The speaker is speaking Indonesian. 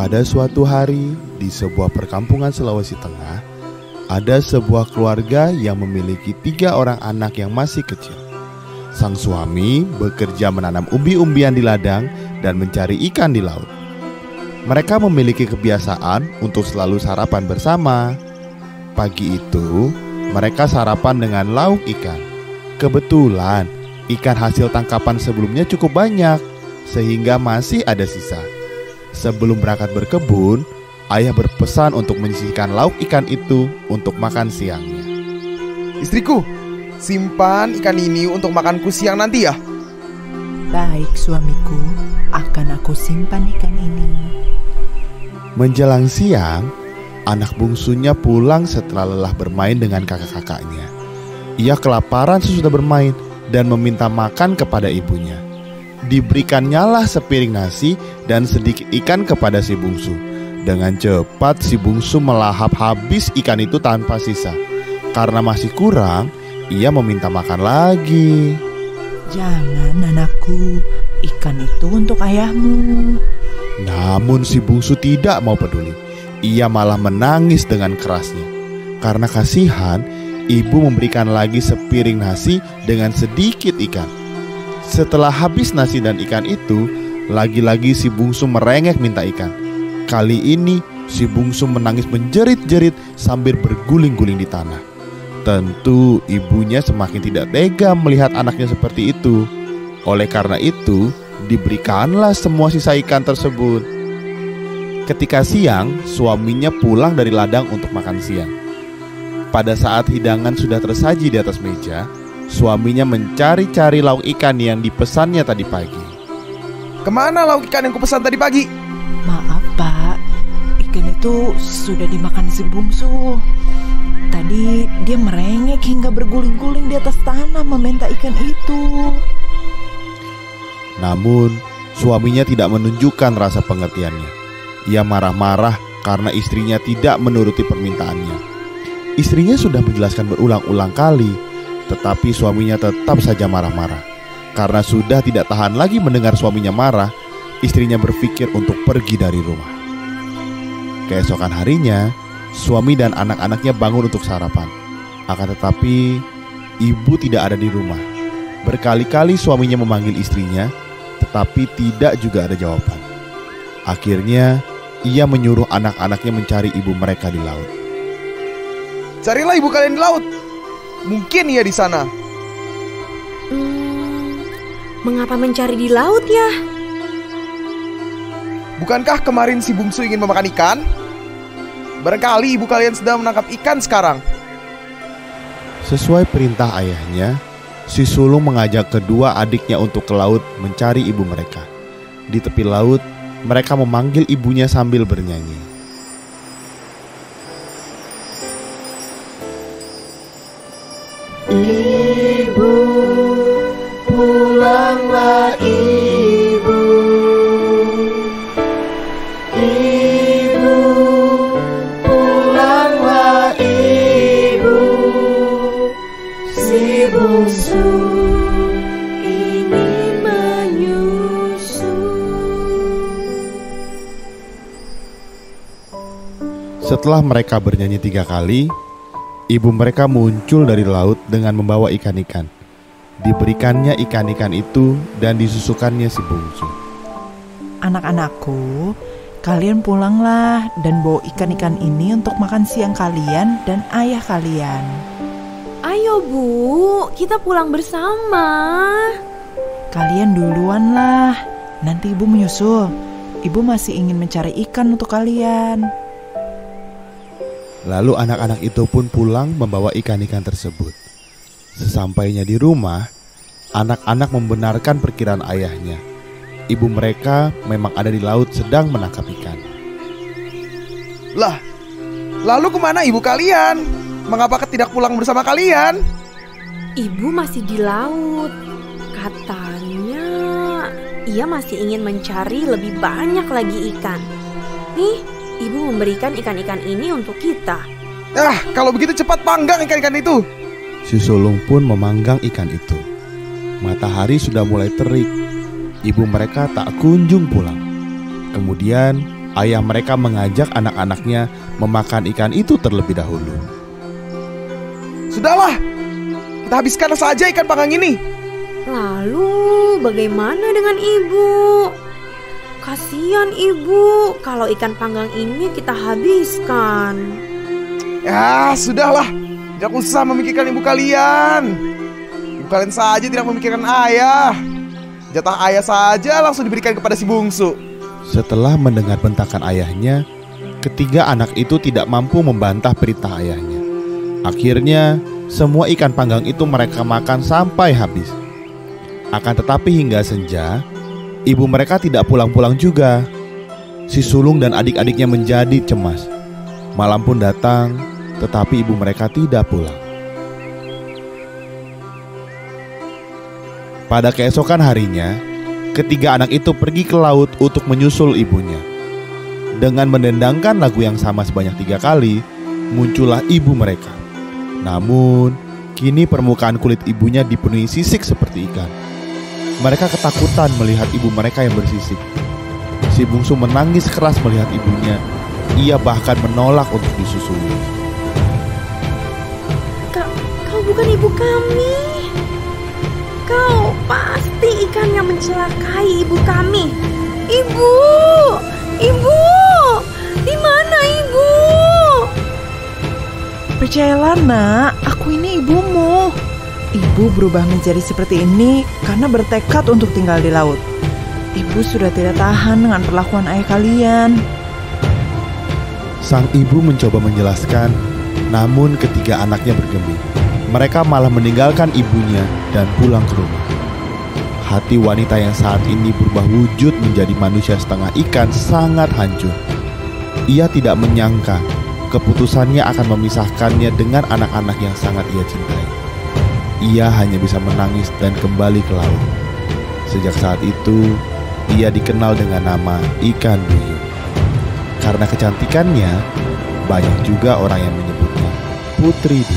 Pada suatu hari di sebuah perkampungan Sulawesi Tengah, ada sebuah keluarga yang memiliki 3 orang anak yang masih kecil. Sang suami bekerja menanam umbi-umbian di ladang dan mencari ikan di laut. Mereka memiliki kebiasaan untuk selalu sarapan bersama. Pagi itu, mereka sarapan dengan lauk ikan. Kebetulan, ikan hasil tangkapan sebelumnya cukup banyak, sehingga masih ada sisa. Sebelum berangkat berkebun, ayah berpesan untuk menyisihkan lauk ikan itu untuk makan siangnya. Istriku, simpan ikan ini untuk makanku siang nanti ya. Baik suamiku, akan aku simpan ikan ini. Menjelang siang, anak bungsunya pulang setelah lelah bermain dengan kakak-kakaknya. Ia kelaparan sesudah bermain dan meminta makan kepada ibunya. Diberikannya sepiring nasi dan sedikit ikan kepada si bungsu. Dengan cepat si bungsu melahap habis ikan itu tanpa sisa. Karena masih kurang, ia meminta makan lagi. Jangan anakku, ikan itu untuk ayahmu. Namun si bungsu tidak mau peduli. Ia malah menangis dengan kerasnya. Karena kasihan, ibu memberikan lagi sepiring nasi dengan sedikit ikan. Setelah habis nasi dan ikan itu, lagi-lagi si bungsu merengek minta ikan. Kali ini si bungsu menangis menjerit-jerit sambil berguling-guling di tanah. Tentu ibunya semakin tidak tega melihat anaknya seperti itu. Oleh karena itu, diberikanlah semua sisa ikan tersebut. Ketika siang, suaminya pulang dari ladang untuk makan siang. Pada saat hidangan sudah tersaji di atas meja, suaminya mencari-cari lauk ikan yang dipesannya tadi pagi. Kemana lauk ikan yang kupesan tadi pagi? Maaf pak, ikan itu sudah dimakan si bungsu. Tadi dia merengek hingga berguling-guling di atas tanah meminta ikan itu. Namun, suaminya tidak menunjukkan rasa pengertiannya. Ia marah-marah karena istrinya tidak menuruti permintaannya. Istrinya sudah menjelaskan berulang-ulang kali, tetapi suaminya tetap saja marah-marah. Karena sudah tidak tahan lagi mendengar suaminya marah, istrinya berpikir untuk pergi dari rumah. Keesokan harinya, suami dan anak-anaknya bangun untuk sarapan. Akan tetapi, ibu tidak ada di rumah. Berkali-kali suaminya memanggil istrinya, tetapi tidak juga ada jawaban. Akhirnya, ia menyuruh anak-anaknya mencari ibu mereka di laut. Carilah ibu kalian di laut. Mungkin ia di sana. Mengapa mencari di laut ya? Bukankah kemarin si bungsu ingin memakan ikan? Barangkali ibu kalian sedang menangkap ikan sekarang. Sesuai perintah ayahnya, si sulung mengajak kedua adiknya untuk ke laut mencari ibu mereka. Di tepi laut, mereka memanggil ibunya sambil bernyanyi. Ibu, pulanglah ibu. Ibu, pulanglah ibu. Si bungsu ingin menyusu. Setelah mereka bernyanyi 3 kali, ibu mereka muncul dari laut dengan membawa ikan-ikan. Diberikannya ikan-ikan itu dan disusukannya si bungsu. Anak-anakku, kalian pulanglah dan bawa ikan-ikan ini untuk makan siang kalian dan ayah kalian. Ayo Bu, kita pulang bersama. Kalian duluan lah, nanti ibu menyusul. Ibu masih ingin mencari ikan untuk kalian. Lalu anak-anak itu pun pulang membawa ikan-ikan tersebut. Sesampainya di rumah, anak-anak membenarkan perkiraan ayahnya. Ibu mereka memang ada di laut sedang menangkap ikan. Lah, lalu kemana ibu kalian? Mengapa tidak pulang bersama kalian? Ibu masih di laut. Katanya ia masih ingin mencari lebih banyak lagi ikan. Nih, ibu memberikan ikan-ikan ini untuk kita. Kalau begitu cepat panggang ikan-ikan itu. Si sulung pun memanggang ikan itu. Matahari sudah mulai terik. Ibu mereka tak kunjung pulang. Kemudian ayah mereka mengajak anak-anaknya memakan ikan itu terlebih dahulu. Sudahlah, kita habiskan saja ikan panggang ini. Lalu bagaimana dengan ibu? Kasihan ibu kalau ikan panggang ini kita habiskan. Ya, sudahlah. Tidak usah memikirkan ibu kalian. Ibu kalian saja tidak memikirkan ayah. Jatah ayah saja langsung diberikan kepada si bungsu. Setelah mendengar bentakan ayahnya, ketiga anak itu tidak mampu membantah perintah ayahnya. Akhirnya, semua ikan panggang itu mereka makan sampai habis. Akan tetapi hingga senja, ibu mereka tidak pulang-pulang juga. Si sulung dan adik-adiknya menjadi cemas. Malam pun datang, tetapi ibu mereka tidak pulang. Pada keesokan harinya, ketiga anak itu pergi ke laut untuk menyusul ibunya. Dengan mendendangkan lagu yang sama sebanyak 3 kali, muncullah ibu mereka. Namun, kini permukaan kulit ibunya dipenuhi sisik seperti ikan. Mereka ketakutan melihat ibu mereka yang bersisik. Si bungsu menangis keras melihat ibunya. Ia bahkan menolak untuk disusui. Kau bukan ibu kami. Kau pasti ikan yang mencelakai ibu kami. Ibu, ibu, di mana ibu? Percayalah nak, aku ini ibumu. Ibu berubah menjadi seperti ini karena bertekad untuk tinggal di laut. Ibu sudah tidak tahan dengan perlakuan ayah kalian. Sang ibu mencoba menjelaskan, namun ketiga anaknya bergeming. Mereka malah meninggalkan ibunya dan pulang ke rumah. Hati wanita yang saat ini berubah wujud menjadi manusia setengah ikan sangat hancur. Ia tidak menyangka keputusannya akan memisahkannya dengan anak-anak yang sangat ia cintai. Ia hanya bisa menangis dan kembali ke laut. Sejak saat itu, ia dikenal dengan nama ikan duyung. Karena kecantikannya, banyak juga orang yang menyebutnya Putri Duyung.